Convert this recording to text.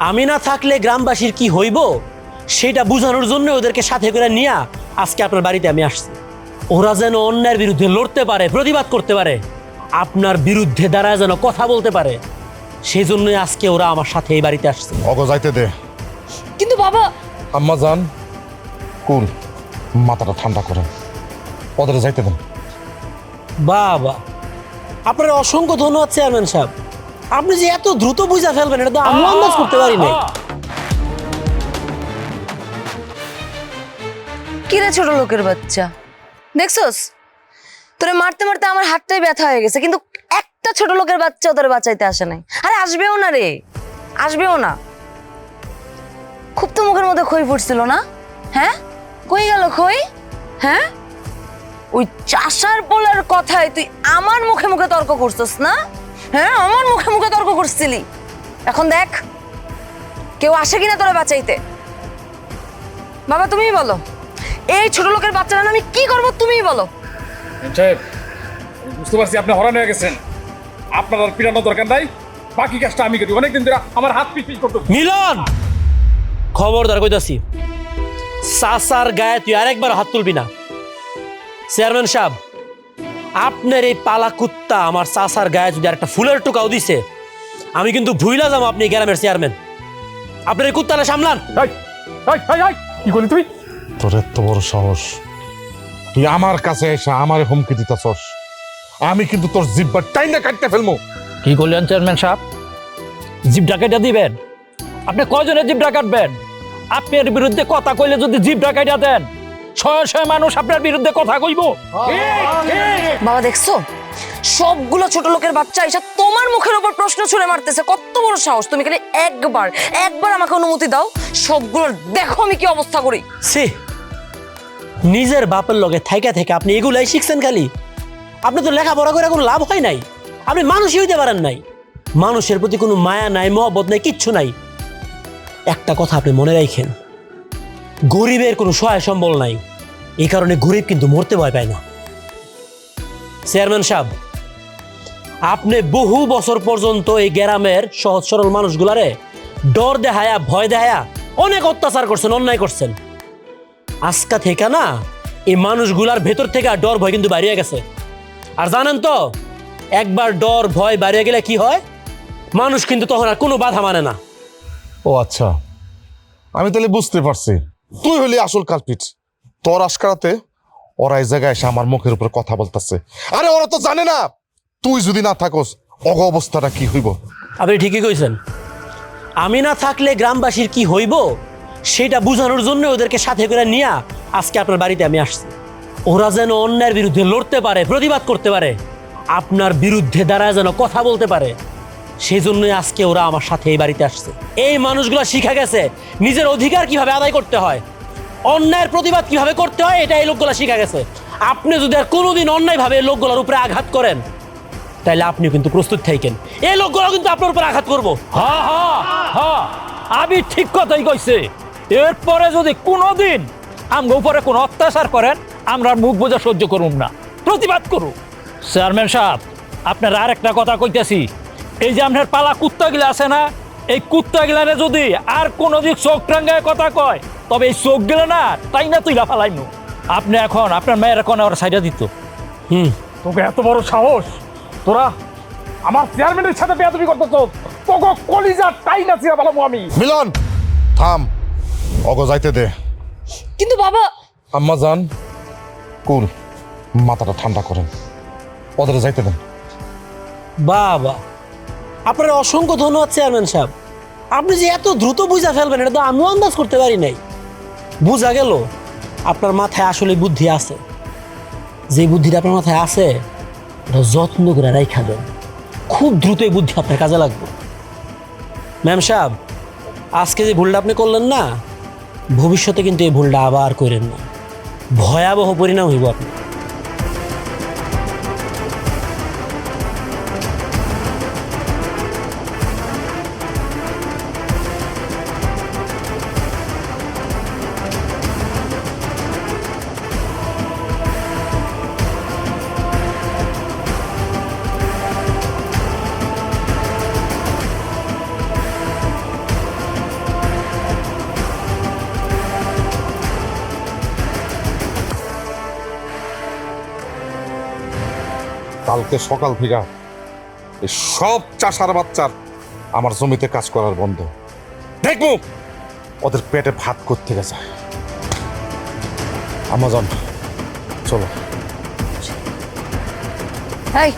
আমি না থাকলে গ্রামবাসীর কি হইব সেটা বোঝানোর জন্য ওদেরকে সাথে করে নিয়ে আজকে আপনার বাড়িতে আমি আসছি। ওরা যেন অন্যের বিরুদ্ধে লড়তে পারে, প্রতিবাদ করতে পারে, আপনার বিরুদ্ধে দাঁড়ায় যেন কথা বলতে পারে, সেই জন্যই আজকে ওরা আমার সাথে এই বাড়িতে আসছে। অগো যাইতে দে। কিন্তু বাবা। আম্মা যান, কুল, মাথাটা ঠান্ডা করেন, ওদের যাইতে দেন। বাবা, আপনার অসংখ্য ধন্যবাদ চেয়ারম্যান সাহেব। আপনি যে এত দ্রুত বুঝা ফেলবেন এটা তো আমি আন্দাজ করতে পারি নাই। কিরে ছোট লোকের বাচ্চা, দেখছস তোরে মারতে মারতে আমার হাতটাই ব্যথা হয়ে গেছে, কিন্তু একটা ছোট লোকের বাচ্চা তোরে বাঁচাইতে আসে নাই। আরে আসবেও না রে, আসবেও না। খুব তো মুখের মধ্যে খই ফুটছিল না? হ্যাঁ, কই গেল খই? হ্যাঁ, ওই চাষার পোলার কথায় তুই আমার মুখে মুখে তর্ক করছস না? হ্যাঁ, আমার মুখে মুখে তর্ক করছিলি। এখন দেখ কেউ আসে কিনা তোরা বাঁচাইতে। বাবা তুমিই বলো, এই ছোট লোকের বাচ্চারা আমি কি করব, তুমিই বলো। সাহেব, বুঝতে পারছি আপনি হরান হয়ে গেছেন, আপনার আর পিটানোর দরকার নাই, বাকি কাজটা আমি করি। অনেকদিন ধরে আমার হাত পিছ করতে। মিলন, খবরদার কইতাছি, সাসার গায়ে তুই আরেকবার হাত তুলবি না। চেয়ারম্যান সাহেব, আপনার এই পালা কুত্তা আমার সাসার গায়ে যদি একটা ফুলের টুকাও দিছে, আমি কিন্তু ভুইলা যাবো আপনি গ্রামের চেয়ারম্যান। আপনার এই কুত্তাটা সামলান। কি করলি তুই? তোর এত বড় সাহস, তুই আমার কাছে এসে আমার হুমকি দিতেছস? আমি কিন্তু তোর জিব্বা টাইনা কাটতে ফেলবো। কি করলেন চেয়ারম্যান সাহেব? জিপ ডাকাইটা দিবেন? আপনি কয়জনের জিপ ডাকাটবেন? আপনার বিরুদ্ধে কথা কইলে যদি জিপ ডাকাইটা দেন, শয়ে শয়ে মানুষ আপনার বিরুদ্ধে কথা কইব। বাবা দেখছো, সবগুলো ছোট লোকের বাচ্চা এসে তোমার মুখের উপর প্রশ্ন ছুড়ে মারতেছে। কত বড় সাহস! তুমি খালি একবার আমাকে অনুমতি দাও, সবগুলোর দেখো আমি কি অবস্থা করি। সে নিজের বাপের লগে থাইকা থেকে আপনি এগুলাই শিখছেন খালি? আপনি তো লেখাপড়া করে কোনো লাভ হয় নাই, আপনি মানুষই হইতে পারেন নাই, মানুষের প্রতি কোনো মায়া নাই, মহব্বত নাই, কিচ্ছু নাই। একটা কথা আপনি মনে রাখেন, গরিবের কোনো সহায় সম্বল নাই, এই কারণে গরিব কিন্তু মরতে ভয় পায় না। চেয়ারম্যান সাহেব, আপনি বহু বছর পর্যন্ত এই গ্রামের সহজ সরল মানুষগুলারে ডর দেখায়া, ভয় দেখায়া অনেক অত্যাচার করছেন, অন্যায় করছেন। আজকা থেকে না এই মানুষগুলার ভেতর থেকে ডর ভয় কিন্তু বাইরে গেছে। আর জানেন তো, একবার ডর ভয় বাইরে গেলে কি হয়? মানুষ কিন্তু তখন আর কোনো বাধা মানে না। ও আচ্ছা, আমি তাহলে বুঝতে পারছি, তুই হলি আসল কালপিট। তোর আশকারাতে ওরা এই জায়গায় এসে আমার মুখের উপর কথা বলতেছে। আরে ওরা তো জানে না তুই যদি না থাকস অগ অবস্থাটা কি হইব। আপনি ঠিকই কইছেন, আমি না থাকলে গ্রামবাসীর কি হইব সেটা বোঝানোর জন্য ওদেরকে সাথে করে নিয়ে আজকে আপনার বাড়িতে আমি আসছি। ওরা যেন অন্যের বিরুদ্ধে লড়তে পারে, প্রতিবাদ করতে পারে, আপনার বিরুদ্ধে দাঁড়ায় যেন কথা বলতে পারে, সেই জন্যই আজকে ওরা আমার সাথে এই বাড়িতে আসছে। এই মানুষগুলো শিখা গেছে নিজের অধিকার কিভাবে আদায় করতে হয়, অন্যায়ের প্রতিবাদ কিভাবে করতে হয়, এটা এই লোকগুলা শিখা গেছে। আপনি যদি আর কোনোদিন অন্যায়ভাবে এই লোকগুলোর উপরে আঘাত করেন, তাহলে আপনি কিন্তু প্রস্তুত থাকেন, এই লোকগুলো কিন্তু আপনার উপর আঘাত করবো। হ্যাঁ হ্যাঁ হ্যাঁ, আমি ঠিক কথাই কইছে। এরপরে যদি কোনোদিন আমগো উপরে কোনো অত্যাচার করেন, আমরা মুখ বোঝা সহ্য করুম না, প্রতিবাদ করুন। চেয়ারম্যান সাহেব, আপনার আর একটা কথা কইতেছি, এই যে আপনার পালা কুত্তাগুলা আছে না, এই কুত্তাগুলারে যদি আর কোনোদিন চোখ টাঙ্গায় কথা কয়, তবে এই চোখগুলো না তাই না তুই লাফালাইনু। আপনি এখন আপনার মেয়ের এখন ওর সাইডা দিত। তোকে এত বড় সাহস, তোরা আমার চেয়ারম্যানের সাথে বেয়াদবি করতেছ? তোকে কলিজা টাই না চিরা বলবো আমি। মিলন থাম, অগ যাইতে দে। কিন্তু বাবা। আম্মা যান, কুল, মাথাটা ঠান্ডা করেন, ওদের যাইতে দেন। বাবা, আপনার অসংখ্য ধন্যবাদ চেয়ারম্যান সাহেব। আপনি যে এত দ্রুত বুঝা ফেলবেন এটা তো আমিও আন্দাজ করতে পারি নাই। বুঝা গেল আপনার মাথায় আসলে বুদ্ধি আছে। যে বুদ্ধিটা আপনার মাথায় আছে এটা যত্ন করে রাইখা দেন, খুব দ্রুত এই বুদ্ধি আপনার কাজে লাগবে। ম্যাম সাহেব, আজকে যে ভুলটা আপনি করলেন না, ভবিষ্যতে কিন্তু এই ভুলটা আবার করেন না, ভয়াবহ পরিণাম হইব আপনার। কালকে সকাল থেকে এই সব চাষার বাচ্চার আমার জমিতে কাজ করার বন্ধ। দেখবো ওদের পেটে ভাত করতে গেছে। আমাজন চলো। এই